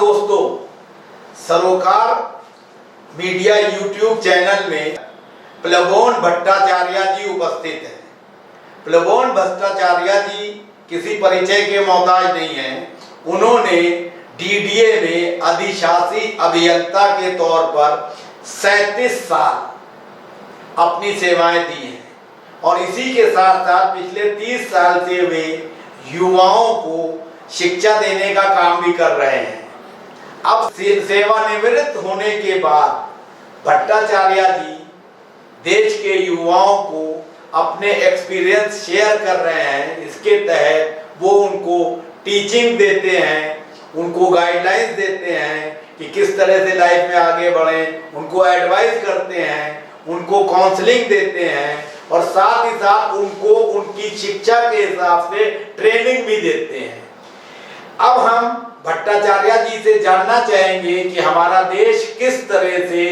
दोस्तों, सरोकार media YouTube channel में प्लबोन भट्टाचार्य जी उपस्थित हैं। प्लबोन भट्टाचार्य जी किसी परिचय के मोहताज नहीं हैं। उन्होंने डीडीए में अधिशासी अभियंता के तौर पर 37 साल अपनी सेवाएं दी हैं और इसी के साथ साथ पिछले 30 साल से वे युवाओं को शिक्षा देने का काम भी कर रहे हैं। अब सेवानिवृत्त होने के बाद भट्टाचार्य जी देश के युवाओं को अपने एक्सपीरियंस शेयर कर रहे हैं। इसके तहत वो उनको टीचिंग देते हैं, उनको गाइडलाइंस देते हैं कि किस तरह से लाइफ में आगे बढ़ें, उनको एडवाइस करते हैं, उनको काउंसलिंग देते हैं और साथ ही साथ उनको उनकी शिक्षा के हिसाब से ट्रेनिंग भी देते हैं। अब हम भट्टाचार्य जी से जानना चाहेंगे कि हमारा देश किस तरह से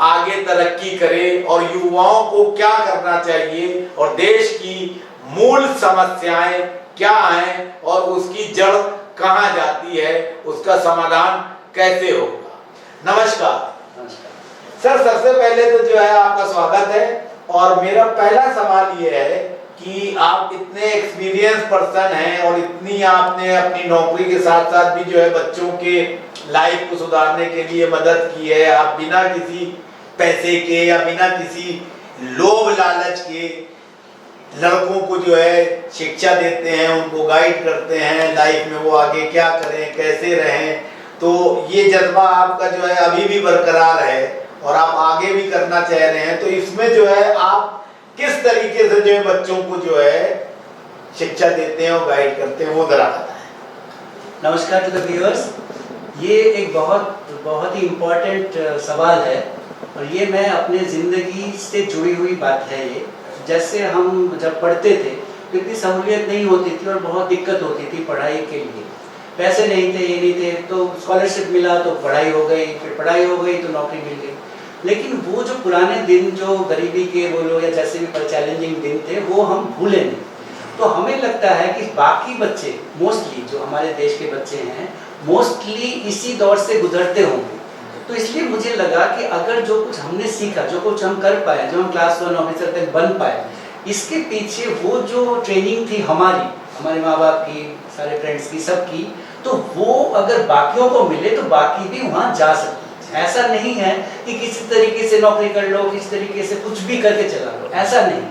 आगे तरक्की करे और युवाओं को क्या करना चाहिए और देश की मूल समस्याएं क्या हैं और उसकी जड़ कहां जाती है, उसका समाधान कैसे होगा। नमस्कार। सर, सबसे पहले तो जो है आपका स्वागत है और मेरा पहला सवाल ये है कि आप इतने एक्सपीरियंस पर्सन हैं और इतनी आपने अपनी नौकरी के साथ साथ भी जो है बच्चों के लाइफ को सुधारने के लिए मदद की है। आप बिना किसी पैसे के या बिना किसी लोभ लालच के लड़कों को जो है शिक्षा देते हैं, उनको गाइड करते हैं लाइफ में वो आगे क्या करें, कैसे रहें। तो ये जज्बा आपका जो है अभी भी बरकरार है और आप आगे भी करना चाह रहे हैं। तो इसमें जो है आप किस तरीके से जो है बच्चों को जो है शिक्षा देते हैं और गाइड करते हैं, वो जरा बताएं। नमस्कार टू द व्यूअर्स। ये एक बहुत ही इम्पोर्टेंट सवाल है और ये मैं अपने ज़िंदगी से जुड़ी हुई बात है। ये जैसे हम जब पढ़ते थे तो इतनी सहूलियत नहीं होती थी और बहुत दिक्कत होती थी पढ़ाई के लिए। पैसे नहीं थे, ये नहीं थे, तो स्कॉलरशिप मिला तो पढ़ाई हो गई, फिर पढ़ाई हो गई तो नौकरी मिल गई। लेकिन वो जो पुराने दिन, जो गरीबी के बोलो या जैसे भी चैलेंजिंग दिन थे, वो हम भूले नहीं। तो हमें लगता है कि बाकी बच्चे मोस्टली जो हमारे देश के बच्चे हैं मोस्टली इसी दौर से गुजरते होंगे। तो इसलिए मुझे लगा कि अगर जो कुछ हमने सीखा, जो कुछ हम कर पाए, जो हम क्लास 1 ऑफिसर तक बन पाए, इसके पीछे वो जो ट्रेनिंग थी हमारे माँ बाप की, सारे फ्रेंड्स की, सबकी, तो वो अगर बाकियों को मिले तो बाकी भी वहाँ जा सकते। ऐसा नहीं है कि किसी तरीके से नौकरी कर लो, किसी तरीके से कुछ भी करके चला लो, ऐसा नहीं।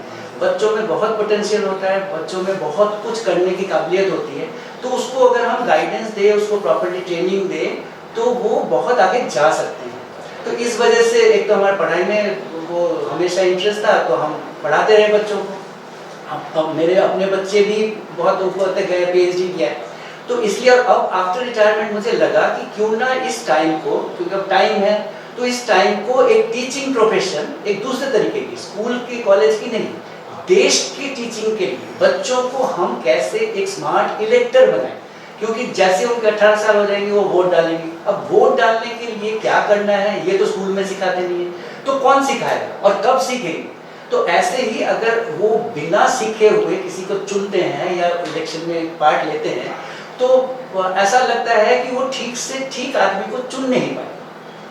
बच्चों में बहुत पोटेंशियल होता है, बच्चों में बहुत कुछ करने की काबिलियत होती है। तो उसको अगर हम गाइडेंस दें, उसको प्रॉपर्ली ट्रेनिंग दें, तो वो बहुत आगे जा सकते हैं। तो इस वजह से एक तो हमारे पढ़ाई में वो हमेशा इंटरेस्ट था, तो हम पढ़ाते रहे बच्चों को। अब मेरे अपने बच्चे भी बहुत ऊपर तक गए, PhD किया है। तो इसलिए अब आफ्टर रिटायरमेंट मुझे लगा कि क्यों ना इस टाइम को, क्योंकि अब टाइम है, तो इस टाइम को एक टीचिंग प्रोफेशन, एक दूसरे तरीके की, स्कूल की, कॉलेज की नहीं, देश की टीचिंग के लिए बच्चों को हम कैसे एक स्मार्ट इलेक्टर बनाएं। क्योंकि जैसे उनके 18 साल हो जाएंगे वो वोट डालेंगे। अब वोट डालने के लिए क्या करना है ये तो स्कूल में सिखाते नहीं है, तो कौन सिखाएगा और कब सीखेंगे। तो ऐसे ही अगर वो बिना सीखे हुए किसी को चुनते हैं या इलेक्शन में पार्ट लेते हैं तो ऐसा लगता है कि वो ठीक से ठीक आदमी को चुन नहीं पाए,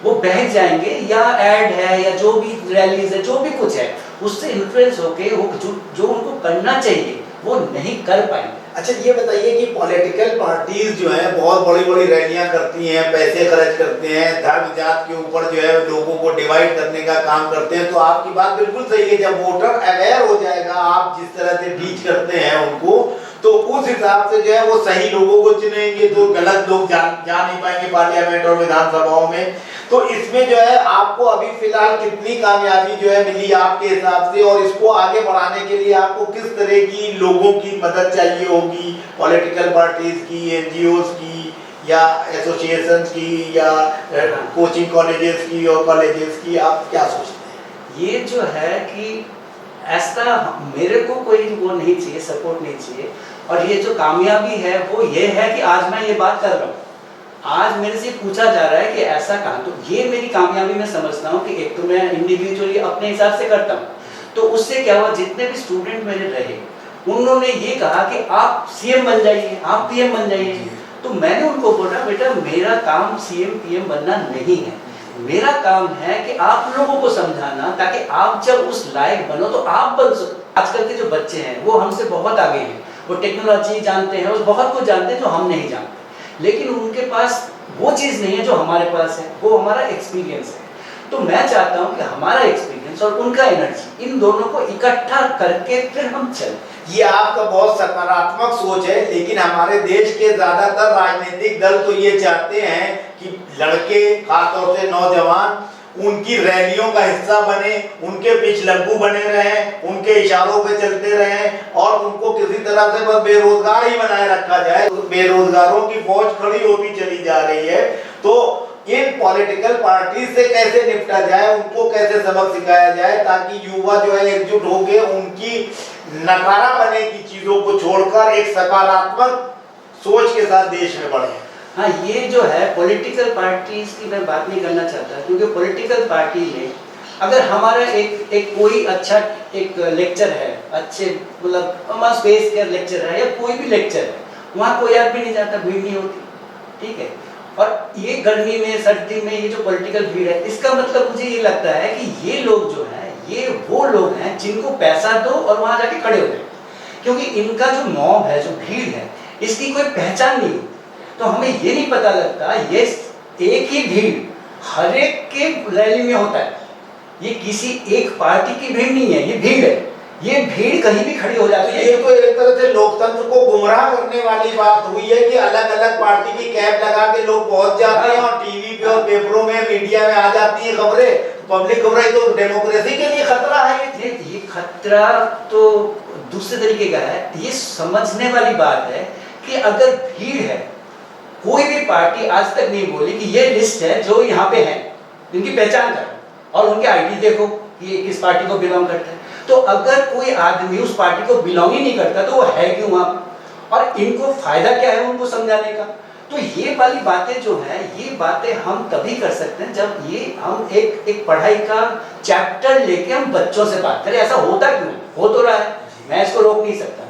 वो बहक जाएंगे, या एड है या जो भी रैलीज है, जो भी कुछ है, उससे इन्फ्लुएंस होके वो जो उनको करना चाहिए वो नहीं कर पाएंगे। अच्छा, ये बताइए कि पॉलिटिकल पार्टीज जो हैं बहुत बड़ी बड़ी रैलियां करती हैं, पैसे खर्च करते हैं, धर्म जात के ऊपर जो है लोगों को डिवाइड करने का काम करते हैं। तो आपकी बात बिल्कुल सही है, जब वोटर अवेयर हो जाएगा, आप जिस तरह से टीच करते हैं उनको, तो उस हिसाब से जो है वो सही लोगों को चुनेंगे, तो गलत लोग जा नहीं पाएंगे पार्लियामेंट और विधानसभाओं में। तो इसमें जो है आपको अभी फिलहाल कितनी कामयाबी जो है मिली आपके हिसाब से, और इसको आगे बढ़ाने के लिए आपको किस तरह की लोगों की मदद चाहिए होगी, पॉलिटिकल पार्टीज की, NGOs की या एसोसिएशंस की या कोचिंग कॉलेजेस की और कॉलेजेस की, आप क्या सोचते हैं? ये जो है कि ऐसा मेरे को कोई वो नहीं चाहिए, सपोर्ट नहीं चाहिए। और ये जो कामयाबी है वो ये है कि आज मैं ये बात कर रहा हूँ, आज मेरे से पूछा जा रहा है कि ऐसा कहाँ, तो ये मेरी कामयाबी मैं समझता हूँ कि एक तो मैं इंडिविजुअली अपने हिसाब से करता हूँ। तो उससे क्या हुआ, जितने भी स्टूडेंट मेरे रहे उन्होंने ये कहा कि आप CM बन जाइए, आप PM बन जाइए। तो तो मैंने उनको बोला बेटा मेरा काम सीएम पीएम बनना नहीं है, मेरा काम है कि आप लोगों को समझाना ताकि आप जब उस लायक बनो तो आप बन सको। आजकल के जो बच्चे हैं वो हमसे बहुत आगे हैं, वो टेक्नोलॉजी जानते हैं, वो बहुत कुछ जानते हैं जो हम नहीं जानते, लेकिन उनके पास वो चीज़ नहीं है जो हमारे पास है, वो हमारा एक्सपीरियंस है। तो मैं चाहता हूँ कि हमारा एक्सपीरियंस और उनका एनर्जी, इन दोनों को इकट्ठा करके फिर हम चलें। ये आपका बहुत सकारात्मक सोच है, लेकिन हमारे देश के ज्यादातर राजनीतिक दल तो ये चाहते हैं कि लड़के, खासतौर से नौजवान, उनकी रैलियों का हिस्सा बने, उनके पिछलग्गू बने रहें, उनके इशारों पे चलते रहें और उनको किसी तरह से बस बेरोजगार ही बनाए रखा जाए। बेरोजगारों की फौज खड़ी होती चली जा रही है। तो इन पॉलिटिकल पार्टी से कैसे निपटा जाए, उनको कैसे सबक सिखाया जाए ताकि युवा जो है एकजुट होकर उनकी नकारा बने की चीजों को छोड़कर एक सकारात्मक सोच के साथ देश में बढ़े। हाँ, ये जो है पॉलिटिकल पार्टीज की मैं बात नहीं करना चाहता, क्योंकि पॉलिटिकल पार्टी में अगर हमारा एक कोई अच्छा एक लेक्चर है, अच्छे मतलब हमारा स्पेस केयर लेक्चर है या कोई भी लेक्चर है, वहाँ कोई आदमी नहीं जाता, भीड़ नहीं होती, ठीक है। और ये गर्मी में सर्दी में ये जो पॉलिटिकल भीड़ है, इसका मतलब मुझे ये लगता है कि ये लोग जो है ये वो लोग हैं जिनको पैसा दो और वहाँ जाके खड़े हो जाए, क्योंकि इनका जो मॉब है, जो भीड़ है, इसकी कोई पहचान नहीं होती। तो हमें ये नहीं पता लगता ये एक ही भीड़ हर एक के रैली में होता है, ये किसी एक पार्टी की भीड़ नहीं है, ये भीड़ है, ये भीड़ कहीं भी खड़ी हो जाती है। ये तो एक तरह से लोकतंत्र को गुमराह करने वाली बात हुई है कि अलग अलग पार्टी की कैप लगा के लोग पहुंच जाते हैं और टीवी पे और पेपरों में, मीडिया में आ जाती है खबरें, पब्लिक खबरें। तो डेमोक्रेसी के लिए खतरा है ये खतरा तो दूसरे तरीके का है। ये समझने वाली बात है कि अगर भीड़ है, कोई भी पार्टी आज तक नहीं बोली कि ये लिस्ट है जो यहाँ पे है, इनकी पहचान करो और उनके आईडी देखो कि किस पार्टी को बिलोंग करता है। तो अगर कोई आदमी उस पार्टी को बिलोंग ही नहीं करता तो वो है क्यों वहाँ पे, और इनको फायदा क्या है उनको समझाने का। तो ये वाली बातें जो है, ये बातें हम तभी कर सकते हैं जब ये हम एक पढ़ाई का चैप्टर लेके हम बच्चों से बात करें। ऐसा होता क्यों है? हो तो रहा है, मैं इसको रोक नहीं सकता,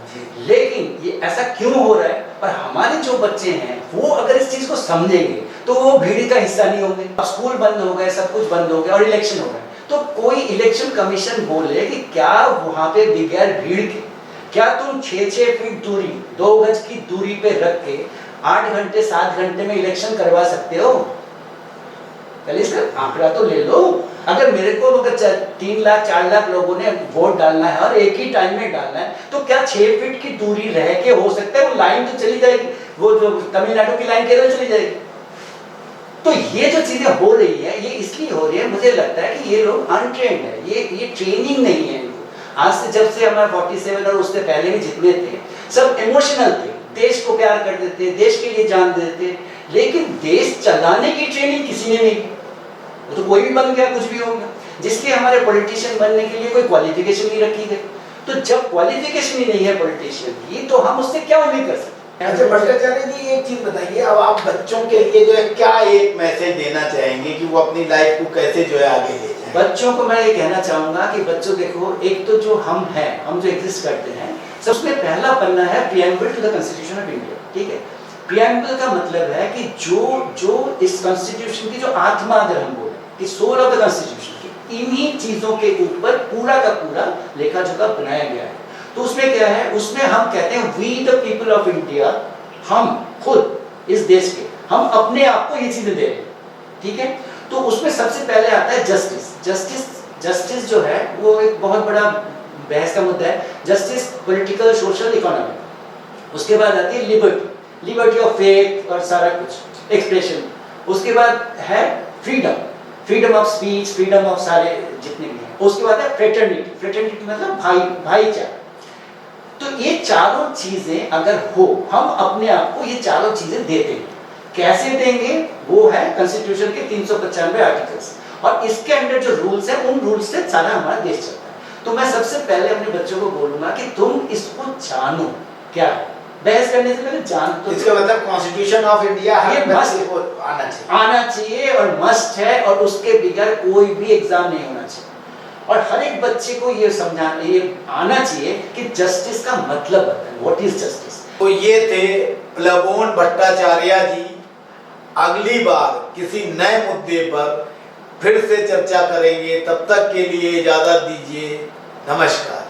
लेकिन ये ऐसा क्यों हो रहा है? और हमारे जो बच्चे हैं वो अगर इस चीज को समझेंगे तो वो भीड़ का हिस्सा नहीं होंगे। अब स्कूल बंद हो गए, सब कुछ बंद हो गया और इलेक्शन हो गए, तो कोई इलेक्शन कमीशन बोले कि क्या वहां पे बगैर भीड़ के, क्या तुम 6-6 फीट दूरी, 2 गज की दूरी पे रख के 8 घंटे 7 घंटे में इलेक्शन करवा सकते हो? पहले इसका आंकड़ा तो ले लो। अगर मेरे को अगर 3 लाख 4 लाख लोगों ने वोट डालना है और एक ही टाइम में डालना है, तो क्या 6 फीट की दूरी रह के हो सकता है? वो लाइन तो चली जाएगी, वो जो तमिलनाडु की लाइन केरल चली जाएगी। तो ये जो चीजें हो रही है, ये इसलिए हो रही है, मुझे लगता है कि ये लोग अनट्रेंड है, ये ट्रेनिंग नहीं है इनको। आज से जब से हमारा 47 और उससे पहले भी जितने थे, सब इमोशनल थे, देश को प्यार कर देते, देश के लिए जान देते, लेकिन देश चलाने की ट्रेनिंग किसी ने नहीं की। वो तो कोई भी बन गया, कुछ भी हो गया, जिसके हमारे पॉलिटिशियन बनने के लिए कोई क्वालिफिकेशन नहीं रखी गई। तो जब क्वालिफिकेशन ही नहीं है पॉलिटिशियन की, तो हम उससे क्या उम्मीद कर सकते? अच्छा भट्टाचार्य जी, एक चीज बताइए, अब आप बच्चों के लिए जो है क्या एक मैसेज देना चाहेंगे कि वो अपनी लाइफ को कैसे जो है आगे ले जाएं? बच्चों को मैं ये कहना चाहूंगा कि बच्चों देखो, एक तो जो हम हैं, हम जो एग्जिस्ट करते हैं, सबसे पहला पन्ना है preamble to the constitution of India, ठीक है। प्रीएम्बल का मतलब है कि जो इस कॉन्स्टिट्यूशन की जो आत्मा, अगर हम बोले कि सोल ऑफ द कॉन्स्टिट्यूशन की, इन्हीं चीजों के ऊपर पूरा का पूरा लेखा जोखा बनाया गया है। तो उसमें क्या है? उसमें हम कहते हैं we the people of India, हम खुद इस देश के, हम अपने आप को ये चीजें दे रहे हैं, ठीक है। तो उसमें सबसे पहले आता है जस्टिस जो है वो एक बहुत बड़ा बहस का मुद्दा है। Justice political, social, economic. उसके बाद आती है लिबर्टी ऑफ फेथ और सारा कुछ एक्सप्रेशन। उसके बाद है freedom of speech, freedom of सारे जितने भी हैं। उसके बाद है फ्रेटर्निटी मतलब भाईचारा। तो ये चारों चीजें अगर हो, हम अपने आप को ये चारों चीजें देते हैं। कैसे देंगे? वो है कॉन्स्टिट्यूशन के 395 आर्टिकल्स, और इसके अंदर जो रूल्स हैं, उन रूल्स से सारा हमारा देश चलता है। तो मैं सबसे पहले अपने बच्चों को बोलूंगा कि तुम इसको जानो। क्या बहस करने से पहले जान तो, इसका मतलब कॉन्स्टिट्यूशन ऑफ इंडिया ये मस्ट आना चाहिए और मस्ट है, और उसके बगैर कोई भी एग्जाम नहीं होना चाहिए। और हर एक बच्चे को ये समझाना, ये आना चाहिए कि जस्टिस का मतलब बताएं, व्हाट इज जस्टिस। तो ये थे प्लबोन भट्टाचार्य जी अगली बार किसी नए मुद्दे पर फिर से चर्चा करेंगे। तब तक के लिए इजाजत दीजिए। नमस्कार।